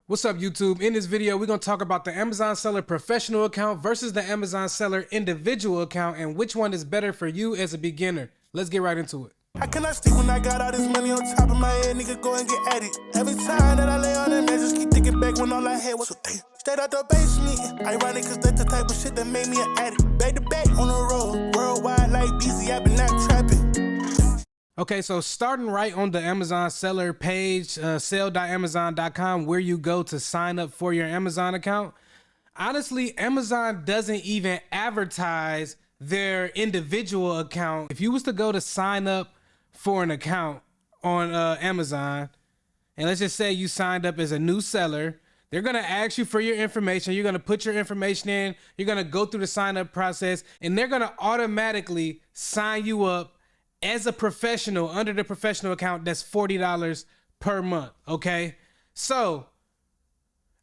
What's up, YouTube? In this video, we're going to talk about the Amazon seller professional account versus the Amazon seller individual account and which one is better for you as a beginner. Let's get right into it. I cannot sleep when I got all this money on top of my head, nigga, go and get at it. Every time that I lay on the bed, just keep thinking back when all I had was a thing. Straight out the basement, ironic cause that's the type of shit that made me an addict. Back to back on the road, worldwide like BZ, I've been not trapping. Okay, so starting right on the Amazon seller page, sell.amazon.com, where you go to sign up for your Amazon account. Honestly, Amazon doesn't even advertise their individual account. If you was to go to sign up for an account on Amazon, and let's just say you signed up as a new seller, they're gonna ask you for your information. You're gonna put your information in, you're gonna go through the sign up process, and they're gonna automatically sign you up as a professional under the professional account. That's $40 per month, okay? So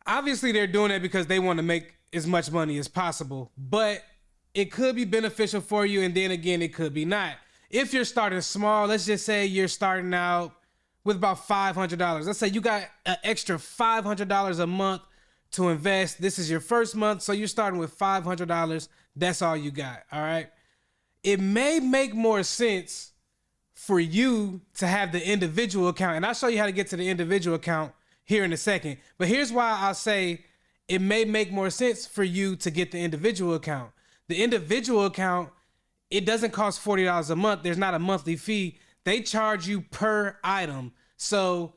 obviously they're doing it because they want to make as much money as possible, but it could be beneficial for you, and then again, it could be not. If you're starting small, let's just say you're starting out with about $500. Let's say you got an extra $500 a month to invest. This is your first month, so you're starting with $500. That's all you got, all right? It may make more sense for you to have the individual account, and I'll show you how to get to the individual account here in a second. But here's why I'll say it may make more sense for you to get the individual account. The individual account, it doesn't cost $40 a month. There's not a monthly fee. They charge you per item. So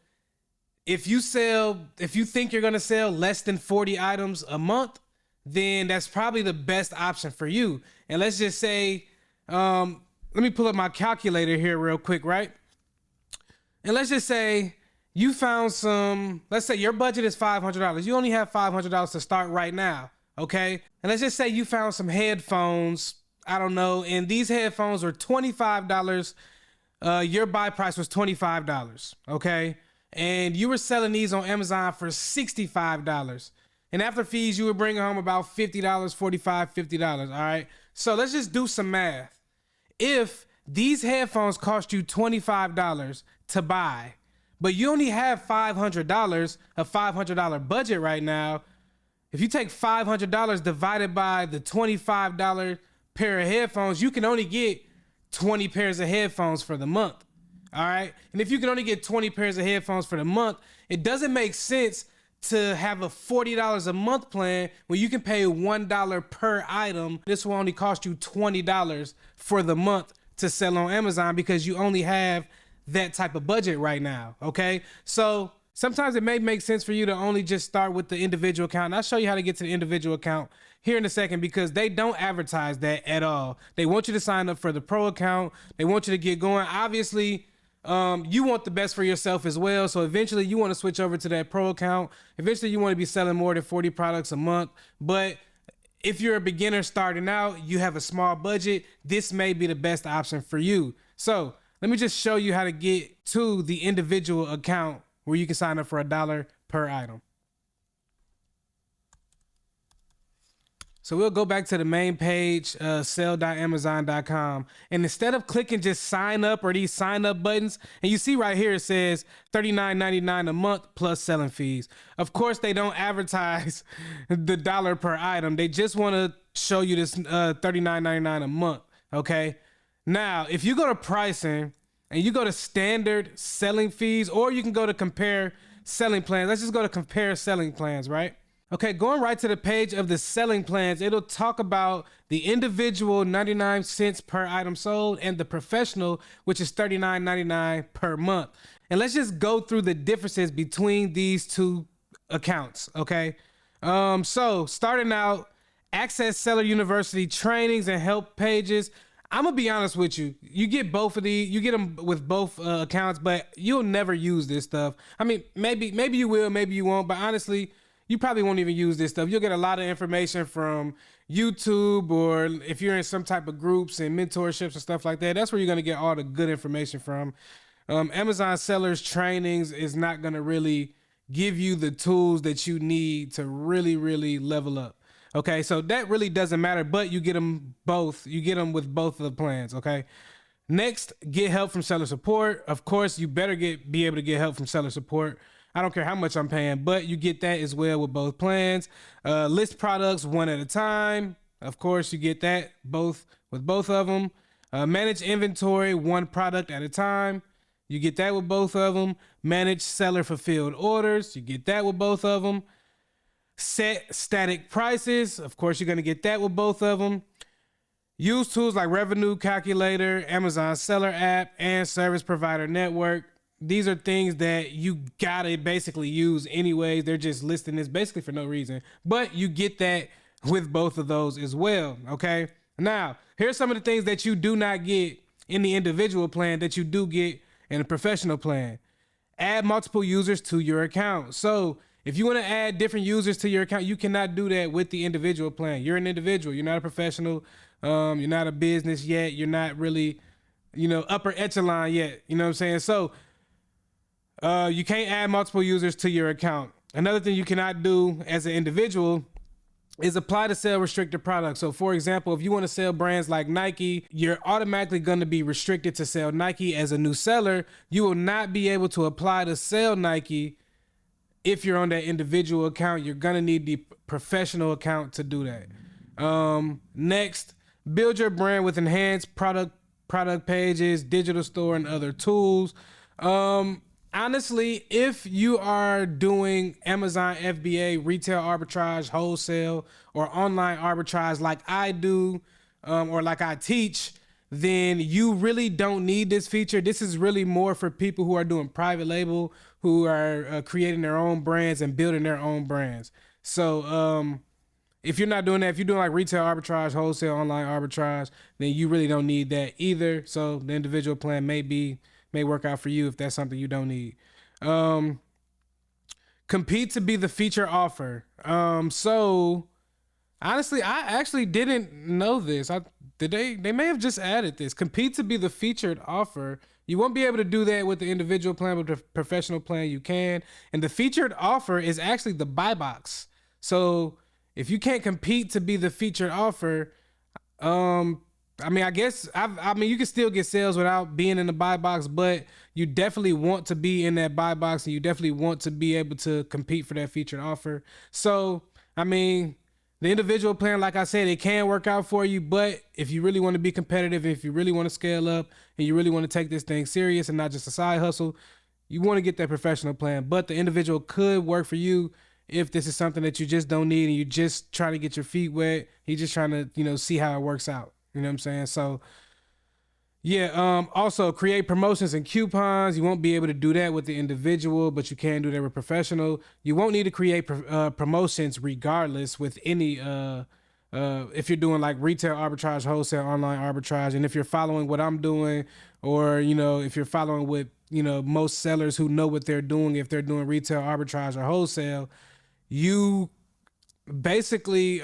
if you think you're gonna sell less than 40 items a month, then that's probably the best option for you. And let's just say, let me pull up my calculator here real quick, right? And let's just say you found let's say your budget is $500. You only have $500 to start right now, okay? And let's just say you found some headphones, I don't know, and these headphones were $25. Your buy price was $25, okay? And you were selling these on Amazon for $65. And after fees, you were bringing home about $50, $45, $50, all right? So let's just do some math. If these headphones cost you $25 to buy, but you only have $500, a $500 budget right now, if you take $500 divided by the $25 pair of headphones, you can only get 20 pairs of headphones for the month, all right? And if you can only get 20 pairs of headphones for the month, it doesn't make sense to have a $40 a month plan when you can pay $1 per item. This will only cost you $20 for the month to sell on Amazon because you only have that type of budget right now, okay? So sometimes it may make sense for you to only just start with the individual account. And I'll show you how to get to the individual account here in a second because they don't advertise that at all. They want you to sign up for the pro account. They want you to get going. Obviously, you want the best for yourself as well. So eventually you want to switch over to that pro account. Eventually you want to be selling more than 40 products a month. But if you're a beginner starting out, you have a small budget, this may be the best option for you. So let me just show you how to get to the individual account where you can sign up for $1 per item. So we'll go back to the main page, sell.amazon.com. And instead of clicking just sign up or these sign up buttons, and you see right here, it says $39.99 a month plus selling fees. Of course, they don't advertise the dollar per item. They just want to show you this $39.99 a month, okay? Now, if you go to pricing and you go to standard selling fees, or you can go to compare selling plans. Let's just go to compare selling plans, right? Okay, going right to the page of the selling plans, it'll talk about the individual 99 cents per item sold and the professional, which is $39.99 per month. And let's just go through the differences between these two accounts, okay? So starting out, Access Seller University trainings and help pages. I'm gonna be honest with you. You get both of these, you get them with both accounts, but you'll never use this stuff. I mean, maybe you will, maybe you won't, but honestly, you probably won't even use this stuff. You'll get a lot of information from YouTube, or if you're in some type of groups and mentorships and stuff like that, that's where you're gonna get all the good information from. Amazon sellers trainings is not gonna really give you the tools that you need to really level up. Okay, so that really doesn't matter, but you get them both. You get them with both of the plans, okay? Next, get help from seller support. Of course, you better be able to get help from seller support. I don't care how much I'm paying, but you get that as well with both plans. List products one at a time. Of course, you get that both with both of them. Manage inventory one product at a time. You get that with both of them. Manage seller fulfilled orders. You get that with both of them. Set static prices. Of course, you're going to get that with both of them. Use tools like Revenue Calculator, Amazon Seller App, and Service Provider Network. These are things that you gotta basically use anyways. They're just listing this basically for no reason, but you get that with both of those as well. Okay. Now, here's some of the things that you do not get in the individual plan that you do get in a professional plan. Add multiple users to your account. So if you want to add different users to your account, you cannot do that with the individual plan. You're an individual. You're not a professional. You're not a business yet. You're not really, upper echelon yet. You know what I'm saying? So you can't add multiple users to your account. Another thing you cannot do as an individual is apply to sell restricted products. So for example, if you want to sell brands like Nike, you're automatically going to be restricted to sell Nike as a new seller. You will not be able to apply to sell Nike if you're on that individual account. You're going to need the professional account to do that. Next, build your brand with enhanced product pages, digital store, and other tools. Honestly, if you are doing Amazon FBA, retail arbitrage, wholesale, or online arbitrage like I do, or like I teach, then you really don't need this feature. This is really more for people who are doing private label, who are creating their own brands and building their own brands. So if you're not doing that, if you're doing like retail arbitrage, wholesale, online arbitrage, then you really don't need that either. So the individual plan may work out for you if that's something you don't need. Compete to be the feature offer. So honestly, I actually didn't know this. They may have just added this. Compete to be the featured offer. You won't be able to do that with the individual plan, but the professional plan you can. And the featured offer is actually the buy box. So if you can't compete to be the featured offer, I guess you can still get sales without being in the buy box, but you definitely want to be in that buy box, and you definitely want to be able to compete for that featured offer. So, the individual plan, like I said, it can work out for you, but if you really want to be competitive, if you really want to scale up, and you really want to take this thing serious and not just a side hustle, you want to get that professional plan. But the individual could work for you if this is something that you just don't need and you just trying to get your feet wet. You're just trying to, see how it works out. You know what I'm saying? So yeah, also create promotions and coupons. You won't be able to do that with the individual, but you can do that with professional. You won't need to create promotions regardless with any, if you're doing like retail arbitrage, wholesale, online arbitrage. And if you're following what I'm doing, or, if you're following with, most sellers who know what they're doing, if they're doing retail arbitrage or wholesale, you basically,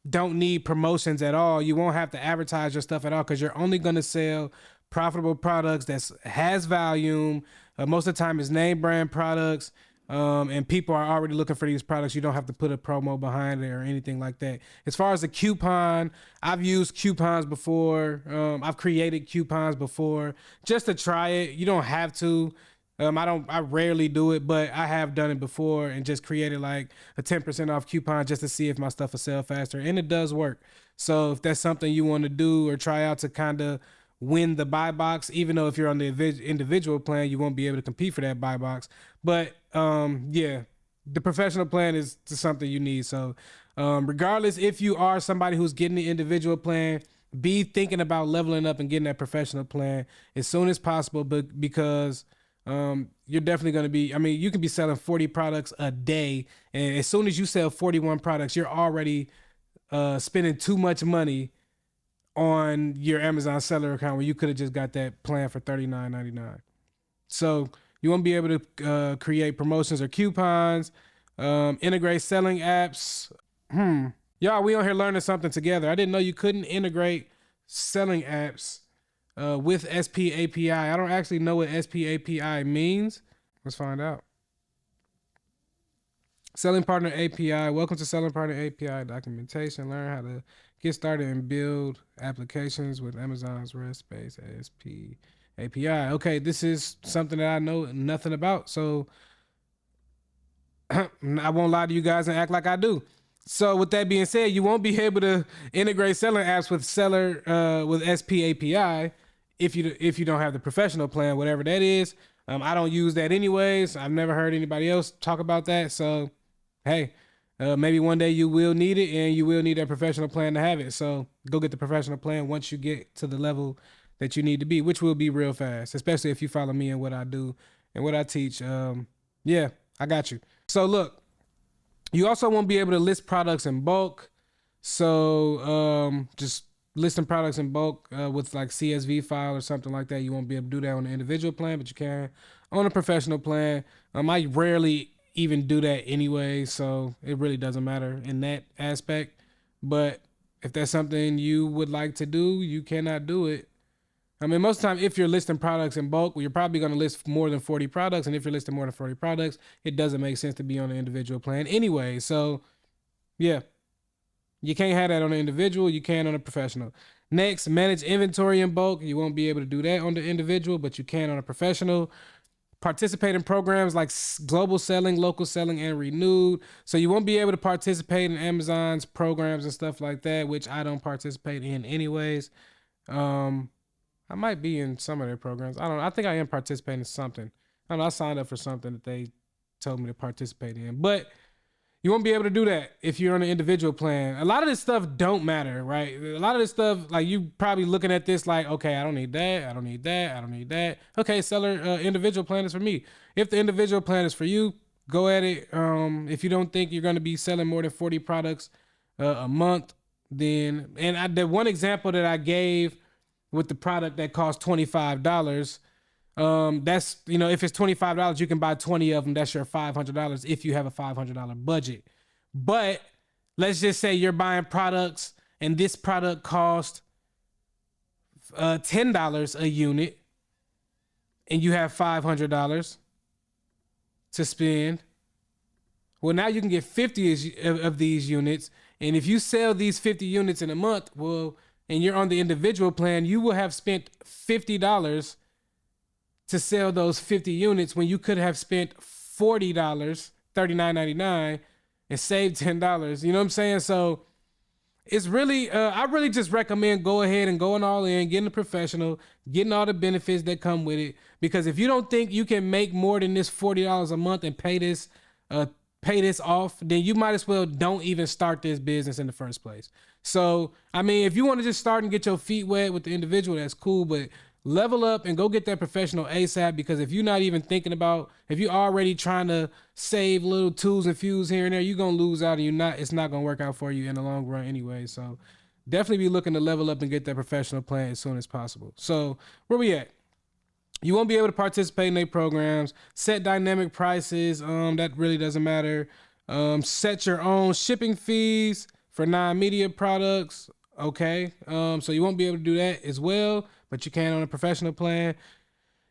don't need promotions at all. You won't have to advertise your stuff at all because you're only going to sell profitable products that has volume. Most of the time it's name brand products, and people are already looking for these products. You don't have to put a promo behind it or anything like that. As far as the coupon, I've used coupons before. I've created coupons before just to try it. You don't have to. I rarely do it, but I have done it before and just created like a 10% off coupon just to see if my stuff will sell faster. And it does work. So if that's something you want to do or try out to kind of win the buy box, even though if you're on the individual plan, you won't be able to compete for that buy box. But the professional plan is something you need. So regardless, if you are somebody who's getting the individual plan, be thinking about leveling up and getting that professional plan as soon as possible, but because you're definitely going to be, you can be selling 40 products a day. And as soon as you sell 41 products, you're already spending too much money on your Amazon seller account where you could have just got that plan for $39.99. So you won't be able to create promotions or coupons, integrate selling apps. Y'all, we on here learning something together. I didn't know you couldn't integrate selling apps with SP API. I don't actually know what SP API means. Let's find out. Selling Partner API. Welcome to Selling Partner API documentation. Learn how to get started and build applications with Amazon's REST-based SP API. Okay, this is something that I know nothing about. So I won't lie to you guys and act like I do. So with that being said, you won't be able to integrate selling apps with with SP API if you don't have the professional plan, whatever that is. I don't use that anyways. I've never heard anybody else talk about that. So hey, maybe one day you will need it, and you will need that professional plan to have it. So go get the professional plan once you get to the level that you need to be, which will be real fast, especially if you follow me and what I do and what I teach. Yeah, I got you. So look, you also won't be able to list products in bulk. So just listing products in bulk with like CSV file or something like that. You won't be able to do that on the individual plan, but you can on a professional plan. I rarely even do that anyway, so it really doesn't matter in that aspect. But if that's something you would like to do, you cannot do it. I mean, most of the time, if you're listing products in bulk, well, you're probably going to list more than 40 products. And if you're listing more than 40 products, it doesn't make sense to be on an individual plan anyway. So, yeah, you can't have that on an individual. You can on a professional. Next, manage inventory in bulk. You won't be able to do that on the individual, but you can on a professional. Participate in programs like global selling, local selling, and renewed. So you won't be able to participate in Amazon's programs and stuff like that, which I don't participate in anyways. I might be in some of their programs. I don't know. I think I am participating in something. I don't know. I signed up for something that they told me to participate in. But you won't be able to do that if you're on an individual plan. A lot of this stuff don't matter, right? A lot of this stuff, like you probably looking at this like, okay, I don't need that. I don't need that. I don't need that. Okay, seller, individual plan is for me. If the individual plan is for you, go at it. If you don't think you're going to be selling more than 40 products a month, then, and the one example that I gave with the product that costs $25, that's, if it's $25, you can buy 20 of them. That's your $500 if you have a $500 budget. But let's just say you're buying products and this product costs $10 a unit and you have $500 to spend. Well, now you can get 50 of these units. And if you sell these 50 units in a month, and you're on the individual plan, you will have spent $50 to sell those 50 units when you could have spent $40, $39.99, and saved $10. You know what I'm saying? So it's really, I really just recommend go ahead and going all in, getting a professional, getting all the benefits that come with it. Because if you don't think you can make more than this $40 a month and pay this off, then you might as well don't even start this business in the first place. So, I mean, if you want to just start and get your feet wet with the individual, that's cool, but level up and go get that professional ASAP, because if you're not even thinking about, if you're already trying to save little tools and fews here and there, you're going to lose out, and it's not going to work out for you in the long run anyway. So definitely be looking to level up and get that professional plan as soon as possible. So where we at? You won't be able to participate in their programs. Set dynamic prices. That really doesn't matter. Set your own shipping fees for non-media products. Okay. So you won't be able to do that as well, but you can on a professional plan.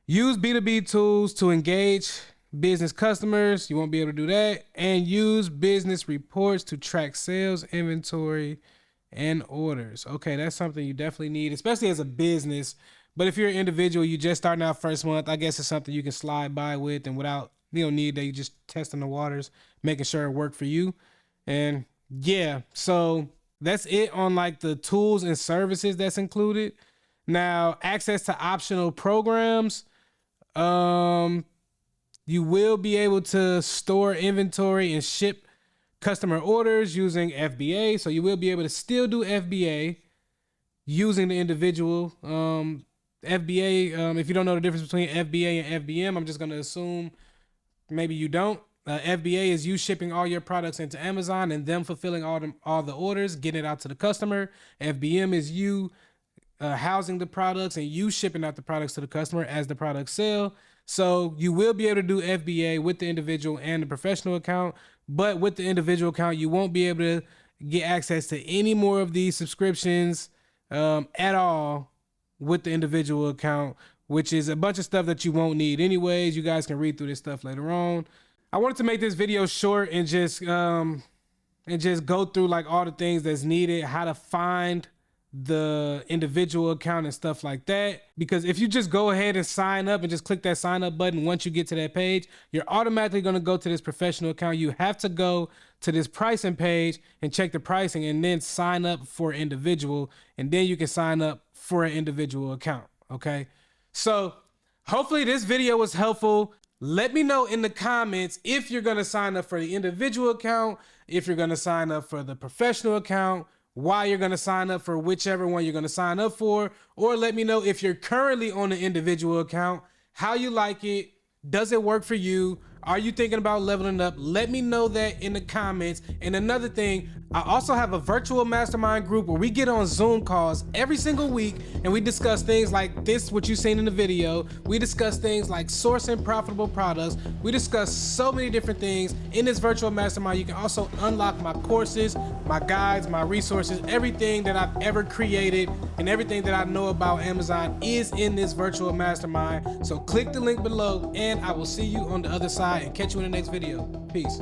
Use B2B tools to engage business customers. You won't be able to do that. And use business reports to track sales, inventory, and orders. Okay, that's something you definitely need, especially as a business. But if you're an individual, you just starting out first month, I guess it's something you can slide by with, and without, need that, you just testing the waters, making sure it worked for you. And yeah, so that's it on like the tools and services that's included. Now, access to optional programs. You will be able to store inventory and ship customer orders using FBA. So you will be able to still do FBA using the individual. FBA, if you don't know the difference between FBA and FBM, I'm just going to assume maybe you don't. FBA is you shipping all your products into Amazon and them fulfilling all the orders, getting it out to the customer. FBM is you housing the products and you shipping out the products to the customer as the products sell. So you will be able to do FBA with the individual and the professional account, but with the individual account, you won't be able to get access to any more of these subscriptions at all with the individual account, which is a bunch of stuff that you won't need anyways. You guys can read through this stuff later on. I wanted to make this video short and just go through like all the things that's needed, how to find the individual account and stuff like that. Because if you just go ahead and sign up and just click that sign up button, once you get to that page, you're automatically going to go to this professional account. You have to go to this pricing page and check the pricing and then sign up for individual, and then you can sign up for an individual account. Okay, so hopefully this video was helpful. Let me know in the comments if you're going to sign up for the individual account, if you're going to sign up for the professional account, why you're going to sign up for whichever one you're going to sign up for, or let me know if you're currently on an individual account, how you like it. Does it work for you? Are you thinking about leveling up? Let me know that in the comments. And another thing, I also have a virtual mastermind group where we get on Zoom calls every single week and we discuss things like this, what you've seen in the video. We discuss things like sourcing profitable products. We discuss so many different things in this virtual mastermind. You can also unlock my courses, my guides, my resources, everything that I've ever created and everything that I know about Amazon is in this virtual mastermind. So click the link below and I will see you on the other side and catch you in the next video. Peace.